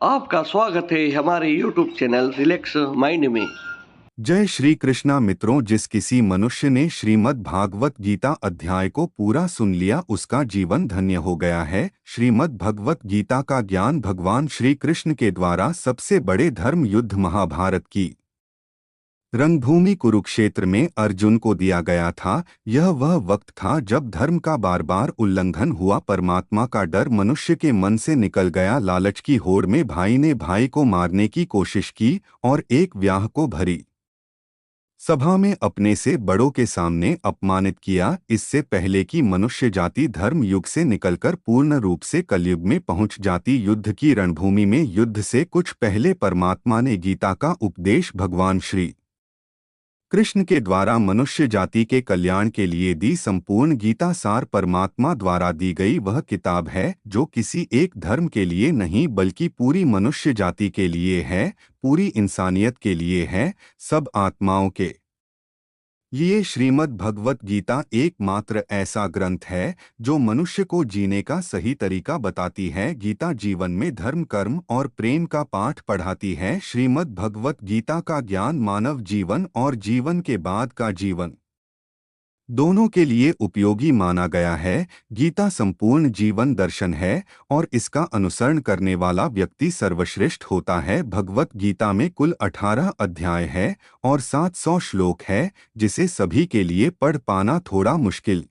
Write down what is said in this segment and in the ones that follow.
आपका स्वागत है हमारे YouTube चैनल रिलैक्स माइंड में। जय श्री कृष्णा मित्रों। जिस किसी मनुष्य ने श्रीमद् भागवत गीता अध्याय को पूरा सुन लिया उसका जीवन धन्य हो गया है। श्रीमद् भगवत गीता का ज्ञान भगवान श्री कृष्ण के द्वारा सबसे बड़े धर्म युद्ध महाभारत की रंगभूमि कुरुक्षेत्र में अर्जुन को दिया गया था। यह वह वक्त था जब धर्म का बार बार उल्लंघन हुआ, परमात्मा का डर मनुष्य के मन से निकल गया, लालच की होड़ में भाई ने भाई को मारने की कोशिश की और एक व्याह को भरी सभा में अपने से बड़ों के सामने अपमानित किया। इससे पहले कि मनुष्य जाति धर्म युग से निकलकर पूर्ण रूप से कलयुग में पहुंच जाती, युद्ध की रणभूमि में युद्ध से कुछ पहले परमात्मा ने गीता का उपदेश भगवान श्री कृष्ण के द्वारा मनुष्य जाति के कल्याण के लिए दी। संपूर्ण गीता सार परमात्मा द्वारा दी गई वह किताब है जो किसी एक धर्म के लिए नहीं बल्कि पूरी मनुष्य जाति के लिए है, पूरी इंसानियत के लिए है, सब आत्माओं के ये श्रीमद् भगवत गीता एकमात्र ऐसा ग्रंथ है जो मनुष्य को जीने का सही तरीका बताती है। गीता जीवन में धर्म, कर्म और प्रेम का पाठ पढ़ाती है। श्रीमद् भगवत गीता का ज्ञान मानव जीवन और जीवन के बाद का जीवन दोनों के लिए उपयोगी माना गया है। गीता संपूर्ण जीवन दर्शन है और इसका अनुसरण करने वाला व्यक्ति सर्वश्रेष्ठ होता है। भगवत गीता में कुल 18 अध्याय है और 700 श्लोक है, जिसे सभी के लिए पढ़ पाना थोड़ा मुश्किल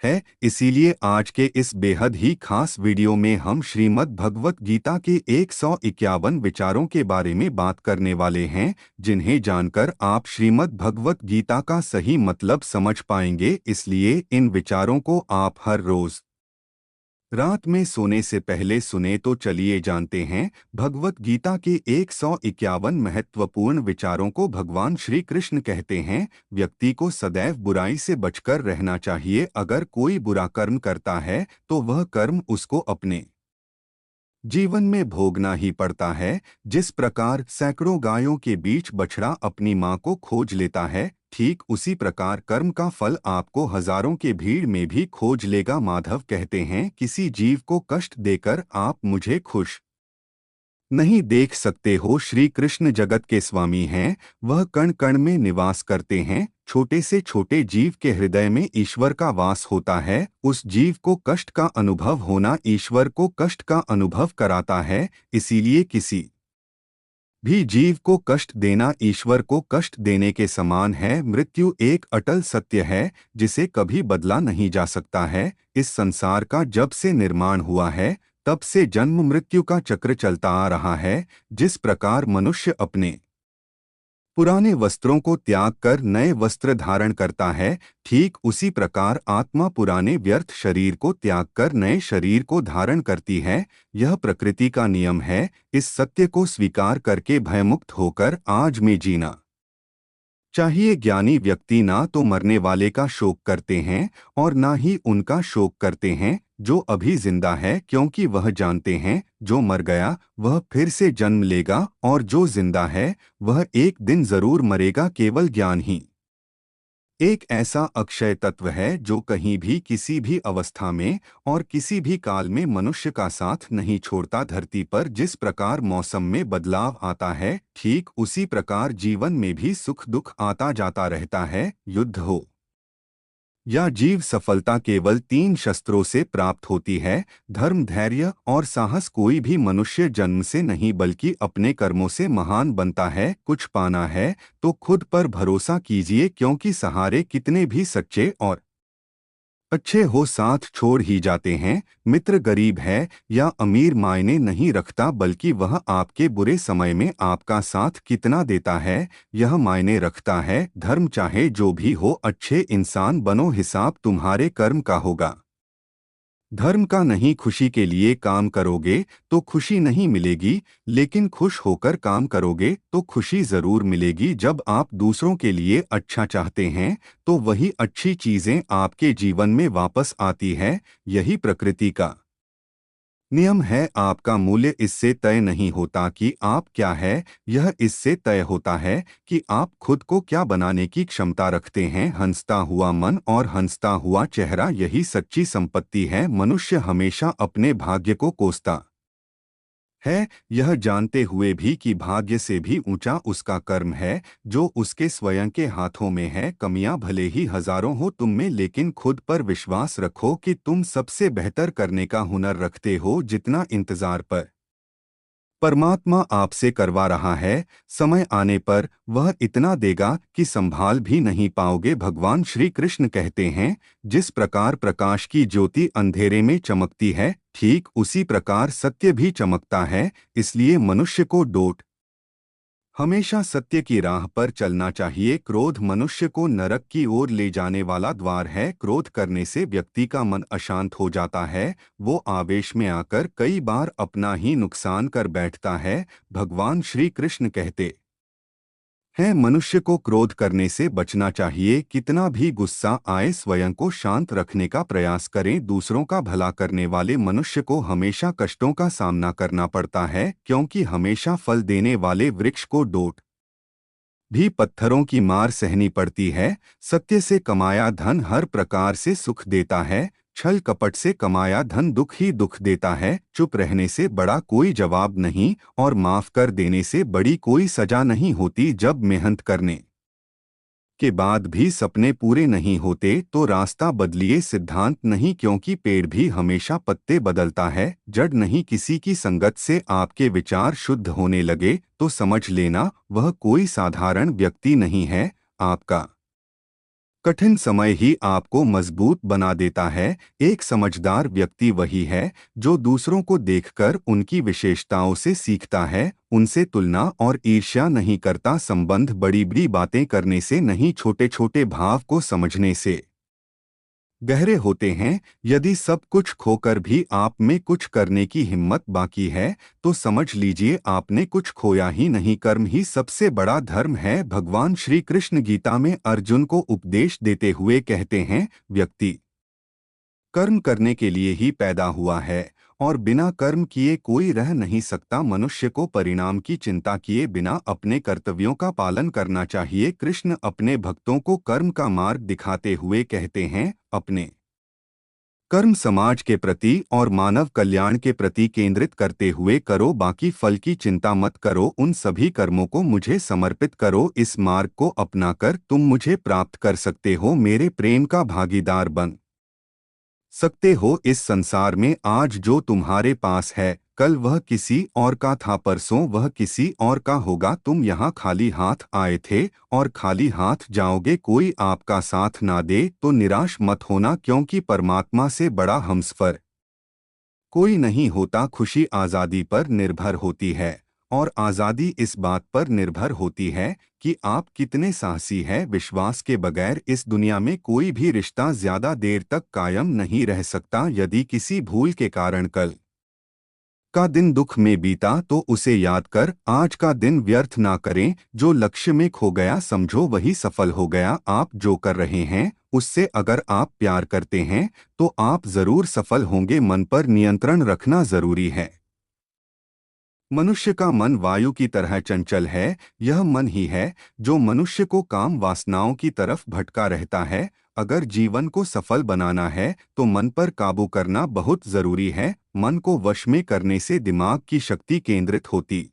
है। इसीलिए आज के इस बेहद ही खास वीडियो में हम श्रीमद् भगवत गीता के 151 विचारों के बारे में बात करने वाले हैं, जिन्हें जानकर आप श्रीमद् भगवत गीता का सही मतलब समझ पाएंगे। इसलिए इन विचारों को आप हर रोज रात में सोने से पहले सुने। तो चलिए जानते हैं भगवत गीता के 151 महत्वपूर्ण विचारों को। भगवान श्री कृष्ण कहते हैं, व्यक्ति को सदैव बुराई से बचकर रहना चाहिए। अगर कोई बुरा कर्म करता है तो वह कर्म उसको अपने जीवन में भोगना ही पड़ता है। जिस प्रकार सैकड़ों गायों के बीच बछड़ा अपनी मां को खोज लेता है, ठीक उसी प्रकार कर्म का फल आपको हजारों के भीड़ में भी खोज लेगा। माधव कहते हैं, किसी जीव को कष्ट देकर आप मुझे खुश नहीं देख सकते हो। श्री कृष्ण जगत के स्वामी हैं, वह कण कण में निवास करते हैं। छोटे से छोटे जीव के हृदय में ईश्वर का वास होता है। उस जीव को कष्ट का अनुभव होना ईश्वर को कष्ट का अनुभव कराता है। इसीलिए किसी भी जीव को कष्ट देना ईश्वर को कष्ट देने के समान है। मृत्यु एक अटल सत्य है जिसे कभी बदला नहीं जा सकता है। इस संसार का जब से निर्माण हुआ है तब से जन्म मृत्यु का चक्र चलता आ रहा है। जिस प्रकार मनुष्य अपने पुराने वस्त्रों को त्याग कर नए वस्त्र धारण करता है, ठीक उसी प्रकार आत्मा पुराने व्यर्थ शरीर को त्याग कर नए शरीर को धारण करती है। यह प्रकृति का नियम है। इस सत्य को स्वीकार करके भयमुक्त होकर आज में जीना चाहिए। ज्ञानी व्यक्ति ना तो मरने वाले का शोक करते हैं और ना ही उनका शोक करते हैं जो अभी जिंदा है, क्योंकि वह जानते हैं जो मर गया वह फिर से जन्म लेगा और जो जिंदा है वह एक दिन जरूर मरेगा। केवल ज्ञान ही एक ऐसा अक्षय तत्व है जो कहीं भी किसी भी अवस्था में और किसी भी काल में मनुष्य का साथ नहीं छोड़ता। धरती पर जिस प्रकार मौसम में बदलाव आता है, ठीक उसी प्रकार जीवन में भी सुख दुख आता जाता रहता है। युद्ध हो या जीव सफलता केवल 3 शस्त्रों से प्राप्त होती है, धर्म, धैर्य और साहस। कोई भी मनुष्य जन्म से नहीं बल्कि अपने कर्मों से महान बनता है। कुछ पाना है तो खुद पर भरोसा कीजिए, क्योंकि सहारे कितने भी सच्चे और अच्छे हो साथ छोड़ ही जाते हैं। मित्र गरीब है या अमीर मायने नहीं रखता, बल्कि वह आपके बुरे समय में आपका साथ कितना देता है यह मायने रखता है। धर्म चाहे जो भी हो, अच्छे इंसान बनो, हिसाब तुम्हारे कर्म का होगा। धर्म का नहीं, खुशी के लिए काम करोगे तो खुशी नहीं मिलेगी, लेकिन खुश होकर काम करोगे तो खुशी जरूर मिलेगी। जब आप दूसरों के लिए अच्छा चाहते हैं तो वही अच्छी चीजें आपके जीवन में वापस आती है। यही प्रकृति का नियम है। आपका मूल्य इससे तय नहीं होता कि आप क्या है, यह इससे तय होता है कि आप खुद को क्या बनाने की क्षमता रखते हैं। हंसता हुआ मन और हंसता हुआ चेहरा, यही सच्ची संपत्ति है। मनुष्य हमेशा अपने भाग्य को कोसता है, यह जानते हुए भी कि भाग्य से भी ऊंचा उसका कर्म है जो उसके स्वयं के हाथों में है। कमियां भले ही हजारों हो तुम में, लेकिन खुद पर विश्वास रखो कि तुम सबसे बेहतर करने का हुनर रखते हो। जितना इंतजार पर परमात्मा आपसे करवा रहा है, समय आने पर वह इतना देगा कि संभाल भी नहीं पाओगे। भगवान श्री कृष्ण कहते हैं, जिस प्रकार प्रकाश की ज्योति अंधेरे में चमकती है, ठीक उसी प्रकार सत्य भी चमकता है। इसलिए मनुष्य को डोट हमेशा सत्य की राह पर चलना चाहिए। क्रोध मनुष्य को नरक की ओर ले जाने वाला द्वार है। क्रोध करने से व्यक्ति का मन अशांत हो जाता है, वो आवेश में आकर कई बार अपना ही नुकसान कर बैठता है। भगवान श्री कृष्ण कहते हैं, मनुष्य को क्रोध करने से बचना चाहिए। कितना भी गुस्सा आए, स्वयं को शांत रखने का प्रयास करें। दूसरों का भला करने वाले मनुष्य को हमेशा कष्टों का सामना करना पड़ता है, क्योंकि हमेशा फल देने वाले वृक्ष को डोट भी पत्थरों की मार सहनी पड़ती है। सत्य से कमाया धन हर प्रकार से सुख देता है, छल कपट से कमाया धन दुख ही दुख देता है। चुप रहने से बड़ा कोई जवाब नहीं, और माफ कर देने से बड़ी कोई सजा नहीं होती। जब मेहनत करने के बाद भी सपने पूरे नहीं होते तो रास्ता बदलिए, सिद्धांत नहीं, क्योंकि पेड़ भी हमेशा पत्ते बदलता है। जड़ नहीं, किसी की संगत से आपके विचार शुद्ध होने लगे तो समझ लेना वह कोई साधारण व्यक्ति नहीं है। आपका कठिन समय ही आपको मजबूत बना देता है। एक समझदार व्यक्ति वही है जो दूसरों को देखकर उनकी विशेषताओं से सीखता है, उनसे तुलना और ईर्ष्या नहीं करता। संबंध बड़ी बड़ी बातें करने से नहीं, छोटे छोटे भाव को समझने से गहरे होते हैं। यदि सब कुछ खोकर भी आप में कुछ करने की हिम्मत बाकी है तो समझ लीजिए आपने कुछ खोया ही नहीं। कर्म ही सबसे बड़ा धर्म है। भगवान श्री कृष्ण गीता में अर्जुन को उपदेश देते हुए कहते हैं, व्यक्ति कर्म करने के लिए ही पैदा हुआ है और बिना कर्म किए कोई रह नहीं सकता। मनुष्य को परिणाम की चिंता किए बिना अपने कर्तव्यों का पालन करना चाहिए। कृष्ण अपने भक्तों को कर्म का मार्ग दिखाते हुए कहते हैं, अपने कर्म समाज के प्रति और मानव कल्याण के प्रति केंद्रित करते हुए करो, बाकी फल की चिंता मत करो। उन सभी कर्मों को मुझे समर्पित करो। इस मार्ग को अपनाकर तुम मुझे प्राप्त कर सकते हो, मेरे प्रेम का भागीदार बन सकते हो। इस संसार में आज जो तुम्हारे पास है, कल वह किसी और का था, परसों वह किसी और का होगा। तुम यहाँ खाली हाथ आए थे और खाली हाथ जाओगे। कोई आपका साथ ना दे तो निराश मत होना, क्योंकि परमात्मा से बड़ा हमसफर कोई नहीं होता। खुशी आज़ादी पर निर्भर होती है, और आज़ादी इस बात पर निर्भर होती है कि आप कितने साहसी हैं। विश्वास के बगैर इस दुनिया में कोई भी रिश्ता ज्यादा देर तक कायम नहीं रह सकता। यदि किसी भूल के कारण कल का दिन दुख में बीता तो उसे याद कर आज का दिन व्यर्थ ना करें। जो लक्ष्य में खो गया समझो वही सफल हो गया। आप जो कर रहे हैं उससे अगर आप प्यार करते हैं तो आप जरूर सफल होंगे। मन पर नियंत्रण रखना जरूरी है। मनुष्य का मन वायु की तरह चंचल है। यह मन ही है जो मनुष्य को काम वासनाओं की तरफ भटका रहता है। अगर जीवन को सफल बनाना है तो मन पर काबू करना बहुत जरूरी है। मन को वश में करने से दिमाग की शक्ति केंद्रित होती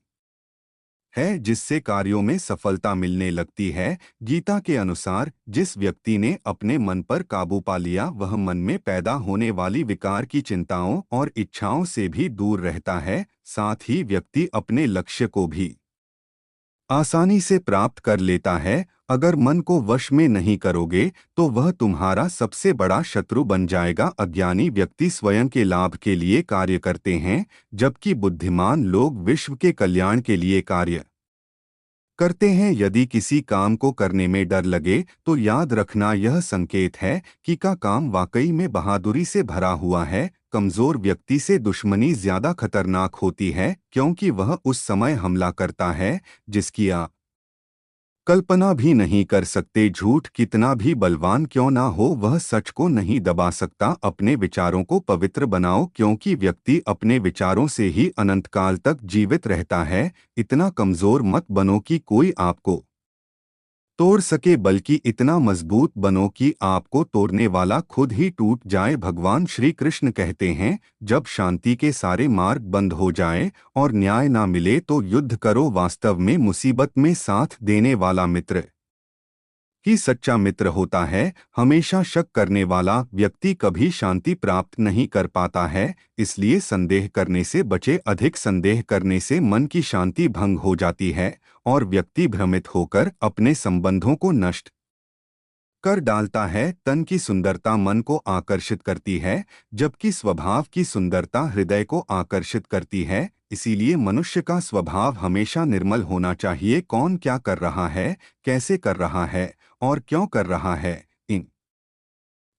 है, जिससे कार्यों में सफलता मिलने लगती है। गीता के अनुसार जिस व्यक्ति ने अपने मन पर काबू पा लिया वह मन में पैदा होने वाली विकार की चिंताओं और इच्छाओं से भी दूर रहता है। साथ ही व्यक्ति अपने लक्ष्य को भी आसानी से प्राप्त कर लेता है। अगर मन को वश में नहीं करोगे तो वह तुम्हारा सबसे बड़ा शत्रु बन जाएगा। अज्ञानी व्यक्ति स्वयं के लाभ के लिए कार्य करते हैं, जबकि बुद्धिमान लोग विश्व के कल्याण के लिए कार्य करते हैं। यदि किसी काम को करने में डर लगे तो याद रखना यह संकेत है कि का काम वाकई में बहादुरी से भरा हुआ है। कमजोर व्यक्ति से दुश्मनी ज्यादा खतरनाक होती है, क्योंकि वह उस समय हमला करता है जिसकी आप कल्पना भी नहीं कर सकते। झूठ कितना भी बलवान क्यों ना हो वह सच को नहीं दबा सकता। अपने विचारों को पवित्र बनाओ, क्योंकि व्यक्ति अपने विचारों से ही अनंत काल तक जीवित रहता है। इतना कमजोर मत बनो कि कोई आपको तोड़ सके, बल्कि इतना मजबूत बनो कि आपको तोड़ने वाला खुद ही टूट जाए। भगवान श्री कृष्ण कहते हैं, जब शांति के सारे मार्ग बंद हो जाए और न्याय ना मिले तो युद्ध करो। वास्तव में मुसीबत में साथ देने वाला मित्र ही सच्चा मित्र होता है। हमेशा शक करने वाला व्यक्ति कभी शांति प्राप्त नहीं कर पाता है। इसलिए संदेह करने से बचे। अधिक संदेह करने से मन की शांति भंग हो जाती है और व्यक्ति भ्रमित होकर अपने संबंधों को नष्ट कर डालता है। तन की सुंदरता मन को आकर्षित करती है, जबकि स्वभाव की सुंदरता हृदय को आकर्षित करती है। इसीलिए मनुष्य का स्वभाव हमेशा निर्मल होना चाहिए। कौन क्या कर रहा है, कैसे कर रहा है और क्यों कर रहा है, इन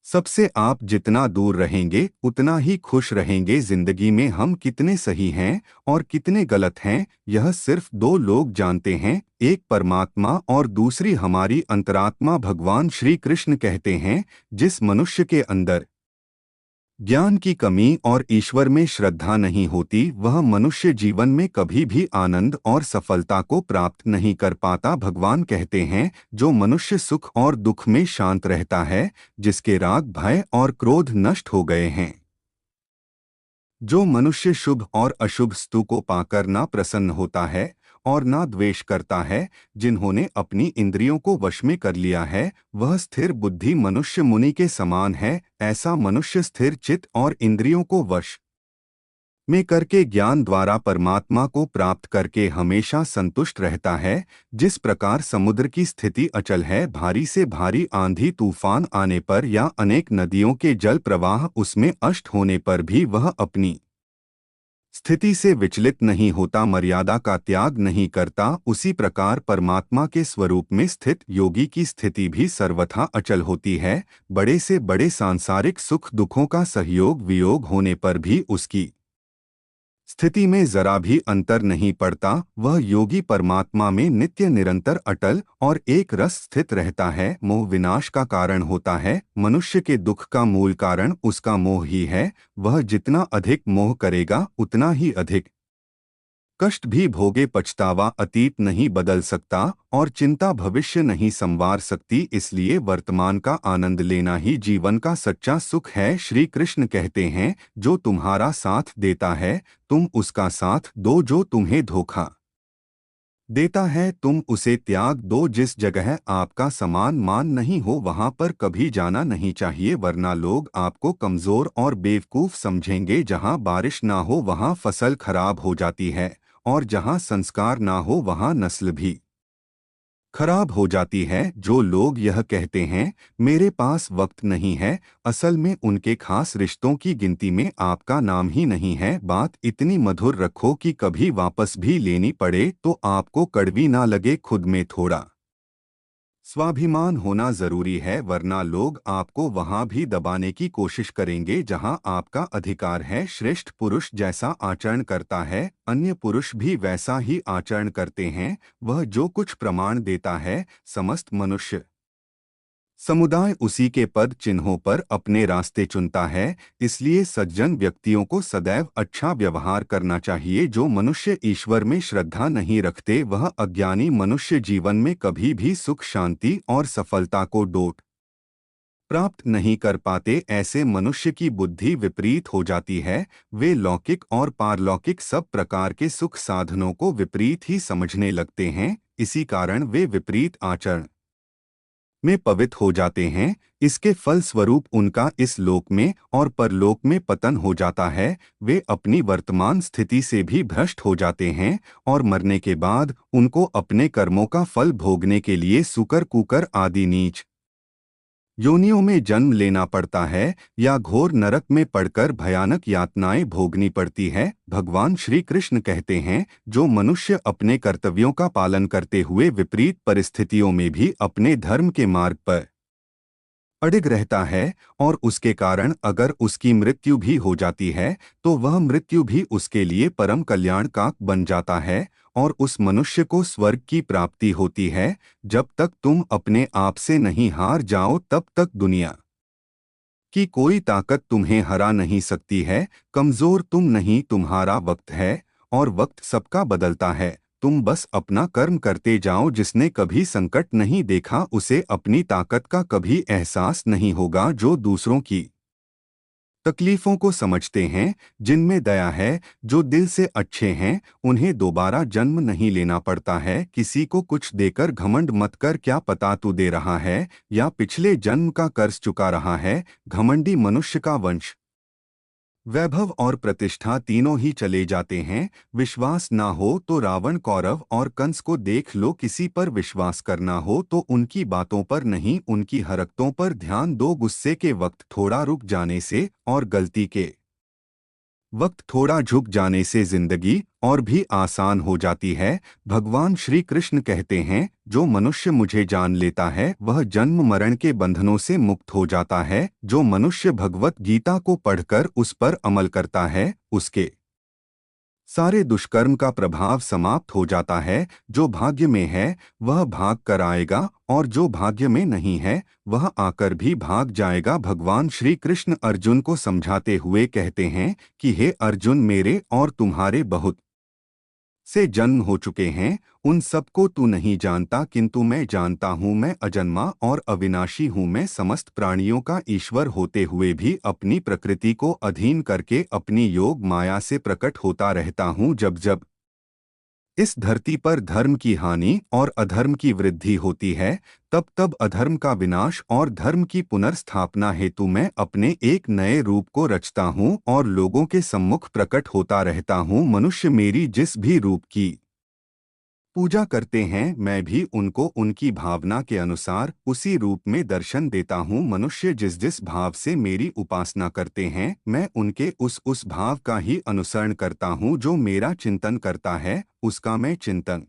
सबसे आप जितना दूर रहेंगे उतना ही खुश रहेंगे। जिंदगी में हम कितने सही हैं और कितने गलत हैं, यह सिर्फ दो लोग जानते हैं, एक परमात्मा और दूसरी हमारी अंतरात्मा। भगवान श्री कृष्ण कहते हैं, जिस मनुष्य के अंदर ज्ञान की कमी और ईश्वर में श्रद्धा नहीं होती, वह मनुष्य जीवन में कभी भी आनंद और सफलता को प्राप्त नहीं कर पाता। भगवान कहते हैं, जो मनुष्य सुख और दुख में शांत रहता है, जिसके राग भय और क्रोध नष्ट हो गए हैं, जो मनुष्य शुभ और अशुभ स्तु को पाकर ना प्रसन्न होता है और ना द्वेष करता है, जिन्होंने अपनी इंद्रियों को वश में कर लिया है, वह स्थिर बुद्धि मनुष्य मुनि के समान है। ऐसा मनुष्य स्थिर चित्त और इंद्रियों को वश में करके ज्ञान द्वारा परमात्मा को प्राप्त करके हमेशा संतुष्ट रहता है। जिस प्रकार समुद्र की स्थिति अचल है, भारी से भारी आंधी तूफान आने पर या अनेक नदियों के जल प्रवाह उसमें अष्ट होने पर भी वह अपनी स्थिति से विचलित नहीं होता, मर्यादा का त्याग नहीं करता, उसी प्रकार परमात्मा के स्वरूप में स्थित योगी की स्थिति भी सर्वथा अचल होती है। बड़े से बड़े सांसारिक सुख दुखों का सहयोग वियोग होने पर भी उसकी स्थिति में जरा भी अंतर नहीं पड़ता। वह योगी परमात्मा में नित्य निरंतर अटल और एक रस स्थित रहता है। मोह विनाश का कारण होता है। मनुष्य के दुख का मूल कारण उसका मोह ही है। वह जितना अधिक मोह करेगा उतना ही अधिक कष्ट भी भोगे। पछतावा अतीत नहीं बदल सकता और चिंता भविष्य नहीं संवार सकती। इसलिए वर्तमान का आनंद लेना ही जीवन का सच्चा सुख है। श्री कृष्ण कहते हैं, जो तुम्हारा साथ देता है तुम उसका साथ दो, जो तुम्हें धोखा देता है तुम उसे त्याग दो। जिस जगह आपका समान मान नहीं हो वहां पर कभी जाना नहीं चाहिए, वरना लोग आपको कमजोर और बेवकूफ समझेंगे। जहां बारिश ना हो वहां फसल खराब हो जाती है और जहां संस्कार ना हो वहां नस्ल भी खराब हो जाती है। जो लोग यह कहते हैं, मेरे पास वक्त नहीं है, असल में उनके खास रिश्तों की गिनती में आपका नाम ही नहीं है। बात इतनी मधुर रखो कि कभी वापस भी लेनी पड़े तो आपको कड़वी ना लगे। खुद में थोड़ा स्वाभिमान होना जरूरी है, वरना लोग आपको वहां भी दबाने की कोशिश करेंगे जहां आपका अधिकार है। श्रेष्ठ पुरुष जैसा आचरण करता है, अन्य पुरुष भी वैसा ही आचरण करते हैं। वह जो कुछ प्रमाण देता है, समस्त मनुष्य समुदाय उसी के पद चिन्हों पर अपने रास्ते चुनता है। इसलिए सज्जन व्यक्तियों को सदैव अच्छा व्यवहार करना चाहिए। जो मनुष्य ईश्वर में श्रद्धा नहीं रखते, वह अज्ञानी मनुष्य जीवन में कभी भी सुख शांति और सफलता को डोट प्राप्त नहीं कर पाते। ऐसे मनुष्य की बुद्धि विपरीत हो जाती है। वे लौकिक और पारलौकिक सब प्रकार के सुख साधनों को विपरीत ही समझने लगते हैं। इसी कारण वे विपरीत आचरण में पवित्र हो जाते हैं। इसके फल स्वरूप उनका इस लोक में और परलोक में पतन हो जाता है। वे अपनी वर्तमान स्थिति से भी भ्रष्ट हो जाते हैं और मरने के बाद उनको अपने कर्मों का फल भोगने के लिए सूकर कुकर आदि नीच योनियों में जन्म लेना पड़ता है या घोर नरक में पड़कर भयानक यातनाएं भोगनी पड़ती है। भगवान श्री कृष्ण कहते हैं, जो मनुष्य अपने कर्तव्यों का पालन करते हुए विपरीत परिस्थितियों में भी अपने धर्म के मार्ग पर अडिग रहता है और उसके कारण अगर उसकी मृत्यु भी हो जाती है तो वह मृत्यु भी उसके लिए परम कल्याण का बन जाता है और उस मनुष्य को स्वर्ग की प्राप्ति होती है। जब तक तुम अपने आप से नहीं हार जाओ तब तक दुनिया की कोई ताकत तुम्हें हरा नहीं सकती है। कमजोर तुम नहीं, तुम्हारा वक्त है और वक्त सबका बदलता है। तुम बस अपना कर्म करते जाओ। जिसने कभी संकट नहीं देखा उसे अपनी ताकत का कभी एहसास नहीं होगा। जो दूसरों की तकलीफों को समझते हैं, जिनमें दया है, जो दिल से अच्छे हैं, उन्हें दोबारा जन्म नहीं लेना पड़ता है। किसी को कुछ देकर घमंड मत कर। क्या पता तू दे रहा है या पिछले जन्म का कर्ज चुका रहा है। घमंडी मनुष्य का वंश, वैभव और प्रतिष्ठा तीनों ही चले जाते हैं। विश्वास ना हो तो रावण, कौरव और कंस को देख लो। किसी पर विश्वास करना हो तो उनकी बातों पर नहीं, उनकी हरकतों पर ध्यान दो। गुस्से के वक्त थोड़ा रुक जाने से और गलती के वक्त थोड़ा झुक जाने से जिंदगी और भी आसान हो जाती है। भगवान श्री कृष्ण कहते हैं, जो मनुष्य मुझे जान लेता है वह जन्म मरण के बंधनों से मुक्त हो जाता है। जो मनुष्य भगवत गीता को पढ़कर उस पर अमल करता है, उसके सारे दुष्कर्म का प्रभाव समाप्त हो जाता है। जो भाग्य में है वह भाग कर आएगा और जो भाग्य में नहीं है वह आकर भी भाग जाएगा। भगवान श्री कृष्ण अर्जुन को समझाते हुए कहते हैं कि हे अर्जुन, मेरे और तुम्हारे बहुत से जन्म हो चुके हैं, उन सबको तू नहीं जानता, किंतु मैं जानता हूँ। मैं अजन्मा और अविनाशी हूँ। मैं समस्त प्राणियों का ईश्वर होते हुए भी अपनी प्रकृति को अधीन करके अपनी योग माया से प्रकट होता रहता हूँ। जब जब इस धरती पर धर्म की हानि और अधर्म की वृद्धि होती है, तब तब अधर्म का विनाश और धर्म की पुनर्स्थापना हेतु मैं अपने एक नए रूप को रचता हूँ और लोगों के सम्मुख प्रकट होता रहता हूँ। मनुष्य मेरी जिस भी रूप की पूजा करते हैं, मैं भी उनको उनकी भावना के अनुसार उसी रूप में दर्शन देता हूँ। मनुष्य जिस जिस भाव से मेरी उपासना करते हैं, मैं उनके उस भाव का ही अनुसरण करता हूँ। जो मेरा चिंतन करता है उसका मैं चिंतन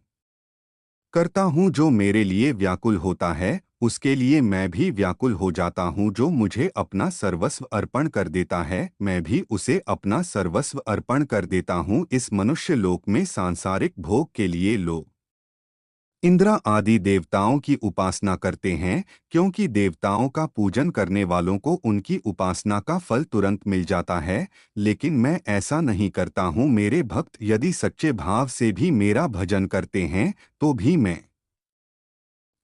करता हूँ। जो मेरे लिए व्याकुल होता है उसके लिए मैं भी व्याकुल हो जाता हूँ। जो मुझे अपना सर्वस्व अर्पण कर देता है, मैं भी उसे अपना सर्वस्व अर्पण कर देता हूँ। इस मनुष्य लोक में सांसारिक भोग के लिए लोग इंद्र आदि देवताओं की उपासना करते हैं, क्योंकि देवताओं का पूजन करने वालों को उनकी उपासना का फल तुरंत मिल जाता है। लेकिन मैं ऐसा नहीं करता हूँ। मेरे भक्त यदि सच्चे भाव से भी मेरा भजन करते हैं तो भी मैं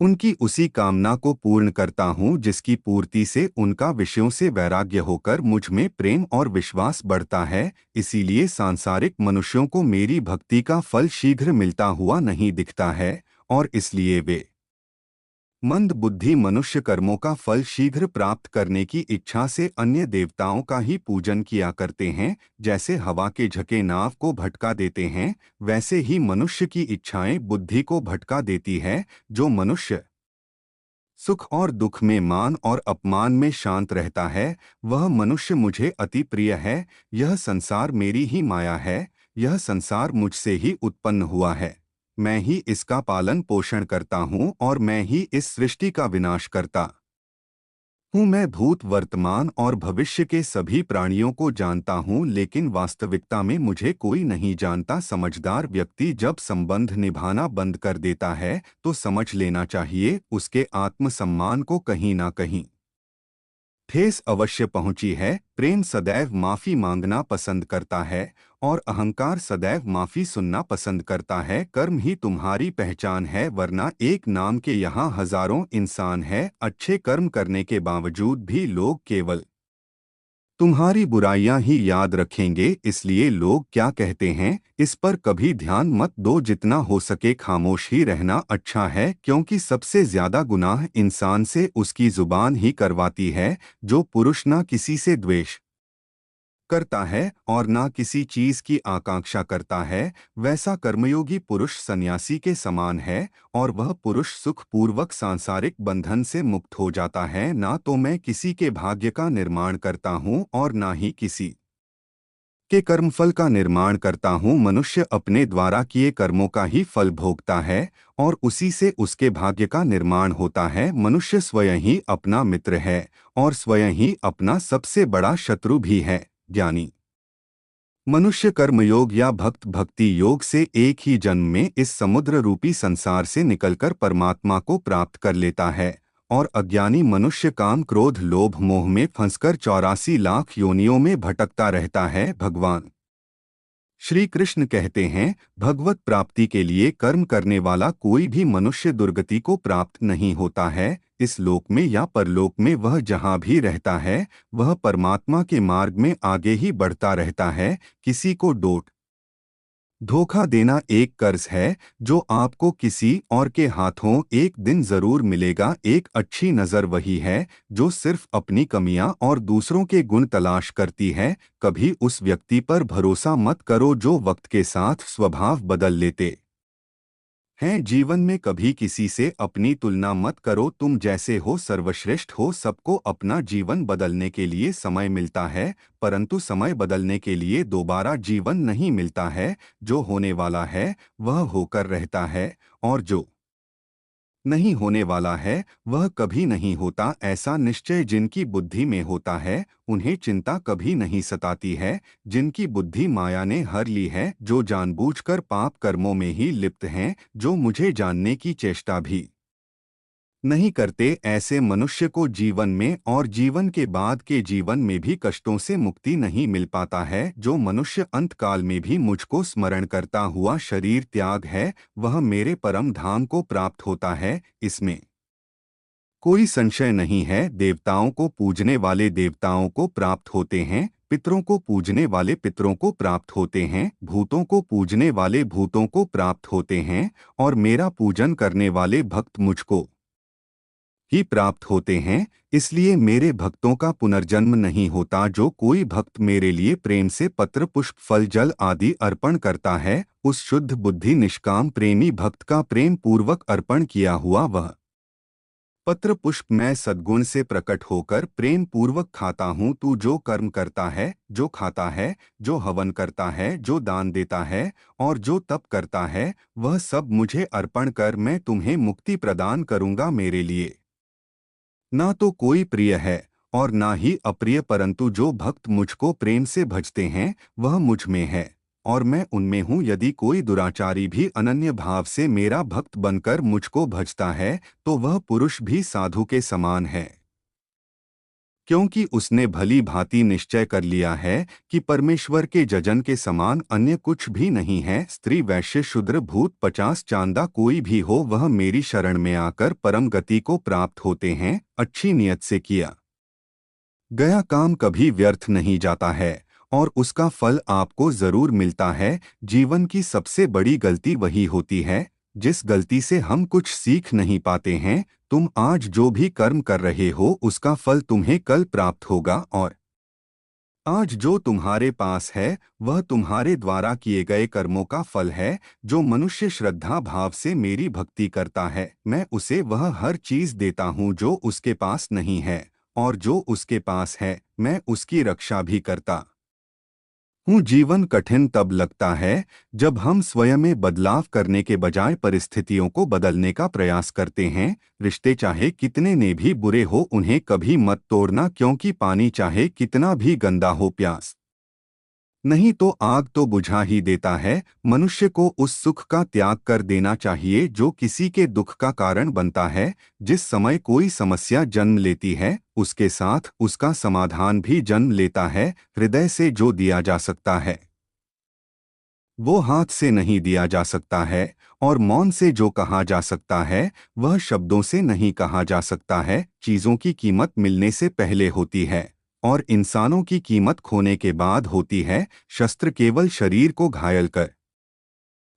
उनकी उसी कामना को पूर्ण करता हूँ जिसकी पूर्ति से उनका विषयों से वैराग्य होकर मुझ में प्रेम और विश्वास बढ़ता है। इसीलिए सांसारिक मनुष्यों को मेरी भक्ति का फल शीघ्र मिलता हुआ नहीं दिखता है और इसलिए वे मंद बुद्धि मनुष्य कर्मों का फल शीघ्र प्राप्त करने की इच्छा से अन्य देवताओं का ही पूजन किया करते हैं। जैसे हवा के झके नाव को भटका देते हैं, वैसे ही मनुष्य की इच्छाएं बुद्धि को भटका देती है। जो मनुष्य सुख और दुख में, मान और अपमान में शांत रहता है, वह मनुष्य मुझे अति प्रिय है। यह संसार मेरी ही माया है, यह संसार मुझसे ही उत्पन्न हुआ है। मैं ही इसका पालन पोषण करता हूँ और मैं ही इस सृष्टि का विनाश करता हूँ। मैं भूत, वर्तमान और भविष्य के सभी प्राणियों को जानता हूँ, लेकिन वास्तविकता में मुझे कोई नहीं जानता। समझदार व्यक्ति जब संबंध निभाना बंद कर देता है तो समझ लेना चाहिए उसके आत्मसम्मान को कहीं ना कहीं ठेस अवश्य पहुंची है। प्रेम सदैव माफी मांगना पसंद करता है और अहंकार सदैव माफी सुनना पसंद करता है। कर्म ही तुम्हारी पहचान है, वरना एक नाम के यहाँ हजारों इंसान है। अच्छे कर्म करने के बावजूद भी लोग केवल तुम्हारी बुराइयां ही याद रखेंगे। इसलिए लोग क्या कहते हैं इस पर कभी ध्यान मत दो। जितना हो सके खामोश ही रहना अच्छा है, क्योंकि सबसे ज्यादा गुनाह इंसान से उसकी जुबान ही करवाती है। जो पुरुष ना किसी से द्वेष करता है और ना किसी चीज की आकांक्षा करता है, वैसा कर्मयोगी पुरुष सन्यासी के समान है और वह पुरुष सुखपूर्वक सांसारिक बंधन से मुक्त हो जाता है। ना तो मैं किसी के भाग्य का निर्माण करता हूँ और ना ही किसी के कर्मफल का निर्माण करता हूँ। मनुष्य अपने द्वारा किए कर्मों का ही फल भोगता है और उसी से उसके भाग्य का निर्माण होता है। मनुष्य स्वयं ही अपना मित्र है और स्वयं ही अपना सबसे बड़ा शत्रु भी है। ज्ञानी मनुष्य कर्मयोग या भक्त भक्ति योग से एक ही जन्म में इस समुद्र रूपी संसार से निकलकर परमात्मा को प्राप्त कर लेता है और अज्ञानी मनुष्य काम, क्रोध, लोभ, मोह में फंसकर 84 लाख योनियों में भटकता रहता है। भगवान श्री कृष्ण कहते हैं, भगवत प्राप्ति के लिए कर्म करने वाला कोई भी मनुष्य दुर्गति को प्राप्त नहीं होता है। इस लोक में या परलोक में वह जहाँ भी रहता है, वह परमात्मा के मार्ग में आगे ही बढ़ता रहता है। किसी को धोखा देना एक कर्ज है जो आपको किसी और के हाथों एक दिन जरूर मिलेगा। एक अच्छी नज़र वही है जो सिर्फ अपनी कमियां और दूसरों के गुण तलाश करती है। कभी उस व्यक्ति पर भरोसा मत करो जो वक्त के साथ स्वभाव बदल लेते हैं। जीवन में कभी किसी से अपनी तुलना मत करो। तुम जैसे हो सर्वश्रेष्ठ हो। सबको अपना जीवन बदलने के लिए समय मिलता है, परंतु समय बदलने के लिए दोबारा जीवन नहीं मिलता है। जो होने वाला है वह होकर रहता है, और जो नहीं होने वाला है वह कभी नहीं होता। ऐसा निश्चय जिनकी बुद्धि में होता है उन्हें चिंता कभी नहीं सताती है। जिनकी बुद्धि माया ने हर ली है, जो जानबूझकर पाप कर्मों में ही लिप्त हैं, जो मुझे जानने की चेष्टा भी नहीं करते, ऐसे मनुष्य को जीवन में और जीवन के बाद के जीवन में भी कष्टों से मुक्ति नहीं मिल पाता है। जो मनुष्य अंतकाल में भी मुझको स्मरण करता हुआ शरीर त्याग है, वह मेरे परम धाम को प्राप्त होता है। इसमें कोई संशय नहीं है। देवताओं को पूजने वाले देवताओं को प्राप्त होते हैं, पितरों को पूजने वाले पितरों को प्राप्त होते हैं, भूतों को पूजने वाले भूतों को प्राप्त होते हैं, और मेरा पूजन करने वाले भक्त मुझको ही प्राप्त होते हैं। इसलिए मेरे भक्तों का पुनर्जन्म नहीं होता। जो कोई भक्त मेरे लिए प्रेम से पत्र पुष्प फल जल आदि अर्पण करता है, उस शुद्ध बुद्धि निष्काम प्रेमी भक्त का प्रेम पूर्वक अर्पण किया हुआ वह पत्र पुष्प मैं सद्गुण से प्रकट होकर प्रेम पूर्वक खाता हूँ। तू जो कर्म करता है, जो खाता है, जो हवन करता है, जो दान देता है और जो तप करता है, वह सब मुझे अर्पण कर, मैं तुम्हें मुक्ति प्रदान करूँगा। मेरे लिए ना तो कोई प्रिय है और ना ही अप्रिय, परंतु जो भक्त मुझको प्रेम से भजते हैं वह मुझ में है और मैं उनमें हूँ। यदि कोई दुराचारी भी अनन्य भाव से मेरा भक्त बनकर मुझको भजता है, तो वह पुरुष भी साधु के समान है, क्योंकि उसने भली भांति निश्चय कर लिया है कि परमेश्वर के जजन के समान अन्य कुछ भी नहीं है। स्त्री वैश्य शूद्र भूत 50 चांदा कोई भी हो, वह मेरी शरण में आकर परम गति को प्राप्त होते हैं। अच्छी नियत से किया गया काम कभी व्यर्थ नहीं जाता है और उसका फल आपको जरूर मिलता है। जीवन की सबसे बड़ी गलती वही होती है जिस गलती से हम कुछ सीख नहीं पाते हैं। तुम आज जो भी कर्म कर रहे हो उसका फल तुम्हें कल प्राप्त होगा, और आज जो तुम्हारे पास है वह तुम्हारे द्वारा किए गए कर्मों का फल है। जो मनुष्य श्रद्धा भाव से मेरी भक्ति करता है, मैं उसे वह हर चीज देता हूँ जो उसके पास नहीं है, और जो उसके पास है मैं उसकी रक्षा भी करता हूँ। जीवन कठिन तब लगता है जब हम स्वयं में बदलाव करने के बजाय परिस्थितियों को बदलने का प्रयास करते हैं। रिश्ते चाहे कितने ने भी बुरे हो उन्हें कभी मत तोड़ना, क्योंकि पानी चाहे कितना भी गंदा हो, प्यास नहीं तो आग तो बुझा ही देता है। मनुष्य को उस सुख का त्याग कर देना चाहिए जो किसी के दुख का कारण बनता है। जिस समय कोई समस्या जन्म लेती है उसके साथ उसका समाधान भी जन्म लेता है। हृदय से जो दिया जा सकता है वो हाथ से नहीं दिया जा सकता है, और मौन से जो कहा जा सकता है वह शब्दों से नहीं कहा जा सकता है। चीजों की कीमत मिलने से पहले होती है और इंसानों की कीमत खोने के बाद होती है। शस्त्र केवल शरीर को घायल कर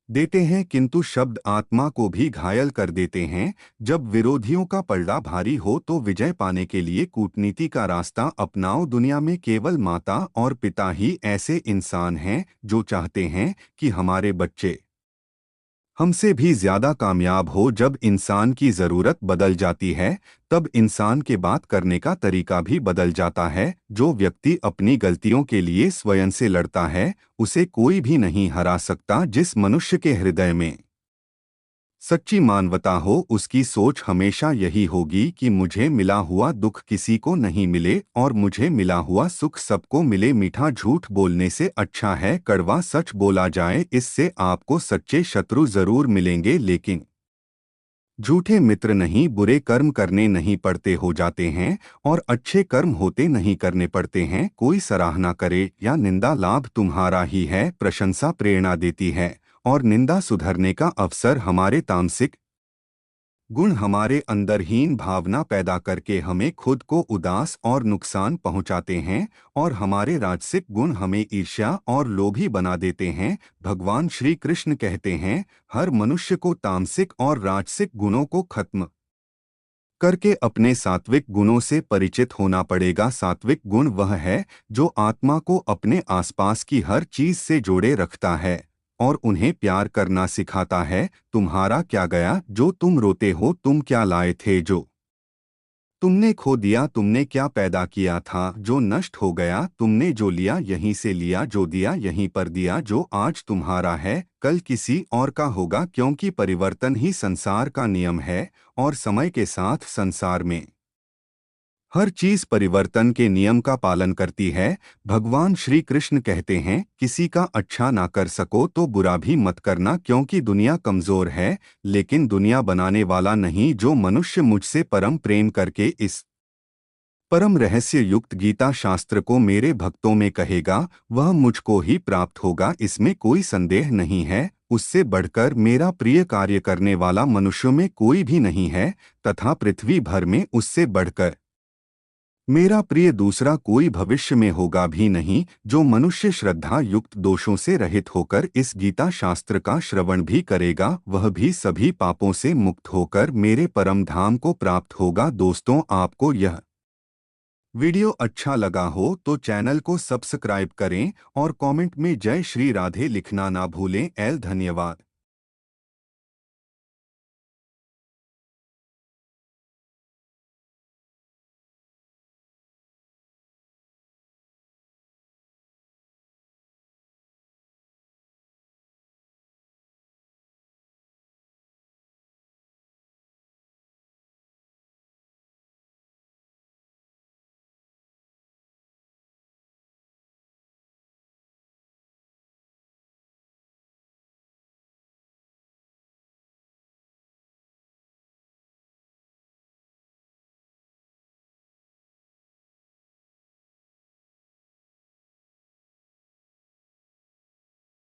देते हैं, किंतु शब्द आत्मा को भी घायल कर देते हैं। जब विरोधियों का पलड़ा भारी हो तो विजय पाने के लिए कूटनीति का रास्ता अपनाओ। दुनिया में केवल माता और पिता ही ऐसे इंसान हैं जो चाहते हैं कि हमारे बच्चे हमसे भी ज्यादा कामयाब हो। जब इंसान की जरूरत बदल जाती है तब इंसान के बात करने का तरीका भी बदल जाता है। जो व्यक्ति अपनी गलतियों के लिए स्वयं से लड़ता है उसे कोई भी नहीं हरा सकता। जिस मनुष्य के हृदय में सच्ची मानवता हो उसकी सोच हमेशा यही होगी कि मुझे मिला हुआ दुख किसी को नहीं मिले और मुझे मिला हुआ सुख सबको मिले। मीठा झूठ बोलने से अच्छा है कड़वा सच बोला जाए। इससे आपको सच्चे शत्रु जरूर मिलेंगे, लेकिन झूठे मित्र नहीं, बुरे कर्म करने नहीं पड़ते हो जाते हैं और अच्छे कर्म होते नहीं करने पड़ते हैं। कोई सराहना करे या निंदा, लाभ तुम्हारा ही है। प्रशंसा प्रेरणा देती है और निंदा सुधरने का अवसर। हमारे तामसिक गुण हमारे अंदर हीन भावना पैदा करके हमें खुद को उदास और नुकसान पहुंचाते हैं और हमारे राजसिक गुण हमें ईर्ष्या और लोभी बना देते हैं। भगवान श्री कृष्ण कहते हैं, हर मनुष्य को तामसिक और राजसिक गुणों को खत्म करके अपने सात्विक गुणों से परिचित होना पड़ेगा। सात्विक गुण वह है जो आत्मा को अपने आसपास की हर चीज से जोड़े रखता है और उन्हें प्यार करना सिखाता है। तुम्हारा क्या गया जो तुम रोते हो? तुम क्या लाए थे जो तुमने खो दिया? तुमने क्या पैदा किया था जो नष्ट हो गया? तुमने जो लिया यहीं से लिया, जो दिया यहीं पर दिया। जो आज तुम्हारा है कल किसी और का होगा, क्योंकि परिवर्तन ही संसार का नियम है और समय के साथ संसार में हर चीज परिवर्तन के नियम का पालन करती है। भगवान श्री कृष्ण कहते हैं, किसी का अच्छा ना कर सको तो बुरा भी मत करना, क्योंकि दुनिया कमजोर है लेकिन दुनिया बनाने वाला नहीं। जो मनुष्य मुझसे परम प्रेम करके इस परम रहस्य युक्त गीता शास्त्र को मेरे भक्तों में कहेगा, वह मुझको ही प्राप्त होगा, इसमें कोई संदेह नहीं है। उससे बढ़कर मेरा प्रिय कार्य करने वाला मनुष्यों में कोई भी नहीं है तथा पृथ्वी भर में उससे बढ़कर मेरा प्रिय दूसरा कोई भविष्य में होगा भी नहीं। जो मनुष्य श्रद्धा युक्त दोषों से रहित होकर इस गीता शास्त्र का श्रवण भी करेगा, वह भी सभी पापों से मुक्त होकर मेरे परम धाम को प्राप्त होगा। दोस्तों, आपको यह वीडियो अच्छा लगा हो तो चैनल को सब्सक्राइब करें और कमेंट में जय श्री राधे लिखना ना भूलें। धन्यवाद।